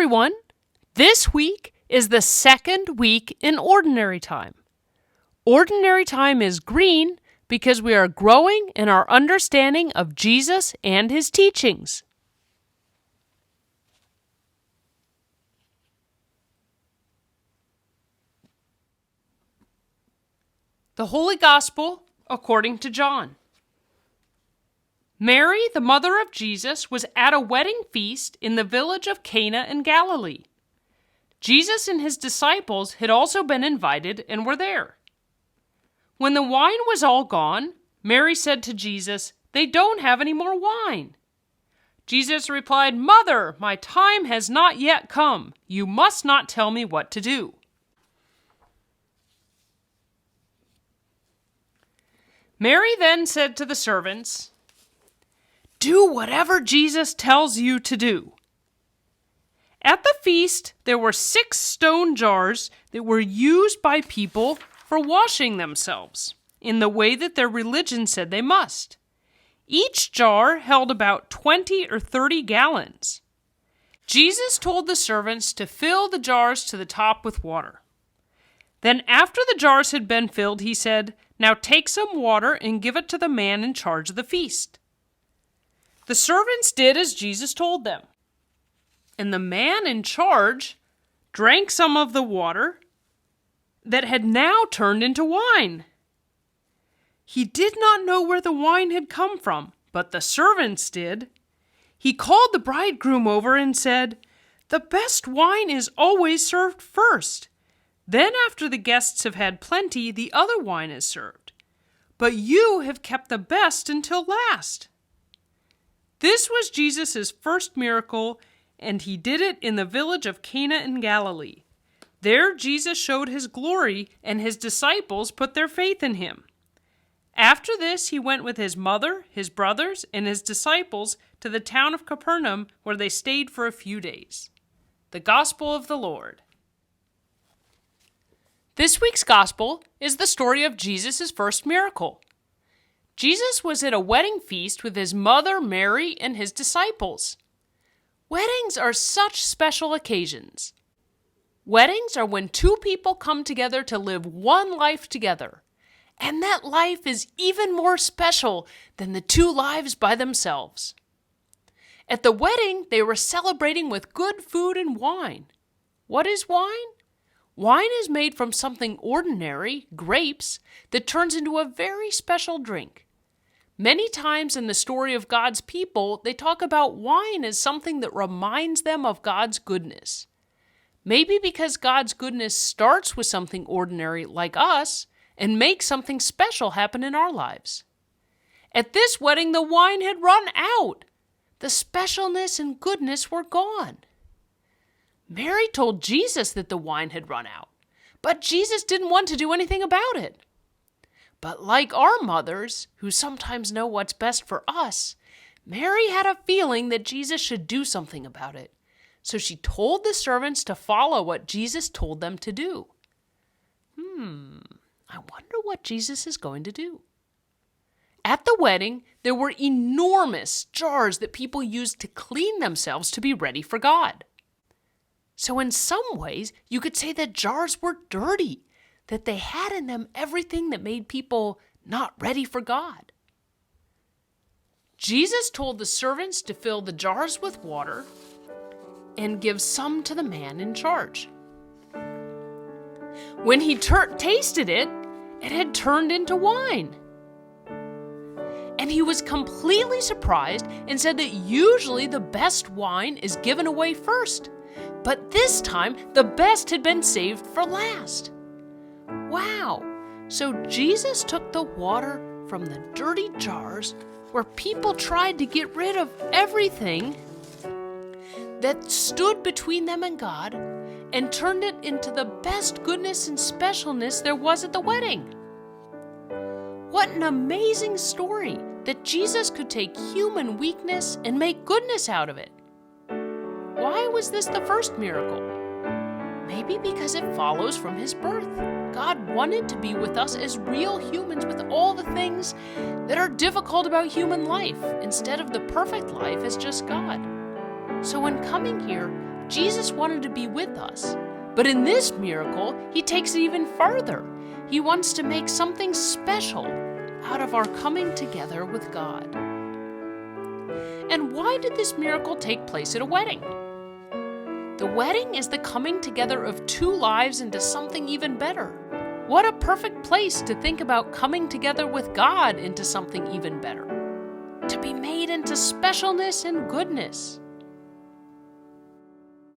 everyone! This week is the second week in Ordinary Time. Ordinary Time is green because we are growing in our understanding of Jesus and his teachings. The Holy Gospel according to John. Mary, the mother of Jesus, was at a wedding feast in the village of Cana in Galilee. Jesus and his disciples had also been invited and were there. When the wine was all gone, Mary said to Jesus, "They don't have any more wine." Jesus replied, "Mother, my time has not yet come. You must not tell me what to do." Mary then said to the servants, "Do whatever Jesus tells you to do." At the feast, there were 6 stone jars that were used by people for washing themselves in the way that their religion said they must. Each jar held about 20 or 30 gallons. Jesus told the servants to fill the jars to the top with water. Then after the jars had been filled, he said, "Now take some water and give it to the man in charge of the feast." The servants did as Jesus told them. And the man in charge drank some of the water that had now turned into wine. He did not know where the wine had come from, but the servants did. He called the bridegroom over and said, "The best wine is always served first. Then after the guests have had plenty, the other wine is served. But you have kept the best until last." This was Jesus' first miracle, and he did it in the village of Cana in Galilee. There Jesus showed his glory, and his disciples put their faith in him. After this, he went with his mother, his brothers, and his disciples to the town of Capernaum, where they stayed for a few days. The Gospel of the Lord. This week's Gospel is the story of Jesus' first miracle. Jesus was at a wedding feast with his mother Mary and his disciples. Weddings are such special occasions. Weddings are when 2 people come together to live one life together, and that life is even more special than the 2 lives by themselves. At the wedding, they were celebrating with good food and wine. What is wine? Wine is made from something ordinary, grapes, that turns into a very special drink. Many times in the story of God's people, they talk about wine as something that reminds them of God's goodness. Maybe because God's goodness starts with something ordinary like us and makes something special happen in our lives. At this wedding, the wine had run out. The specialness and goodness were gone. Mary told Jesus that the wine had run out, but Jesus didn't want to do anything about it. But like our mothers, who sometimes know what's best for us, Mary had a feeling that Jesus should do something about it. So she told the servants to follow what Jesus told them to do. I wonder what Jesus is going to do. At the wedding, there were enormous jars that people used to clean themselves to be ready for God. So in some ways, you could say that jars were dirty, that they had in them everything that made people not ready for God. Jesus told the servants to fill the jars with water and give some to the man in charge. When he tasted it, it had turned into wine. And he was completely surprised and said that usually the best wine is given away first. But this time, the best had been saved for last. Wow! So Jesus took the water from the dirty jars where people tried to get rid of everything that stood between them and God and turned it into the best goodness and specialness there was at the wedding. What an amazing story that Jesus could take human weakness and make goodness out of it. Why was this the first miracle? Maybe because it follows from his birth. God wanted to be with us as real humans with all the things that are difficult about human life, instead of the perfect life as just God. So in coming here, Jesus wanted to be with us. But in this miracle, he takes it even further. He wants to make something special out of our coming together with God. And why did this miracle take place at a wedding? The wedding is the coming together of two lives into something even better. What a perfect place to think about coming together with God into something even better. To be made into specialness and goodness.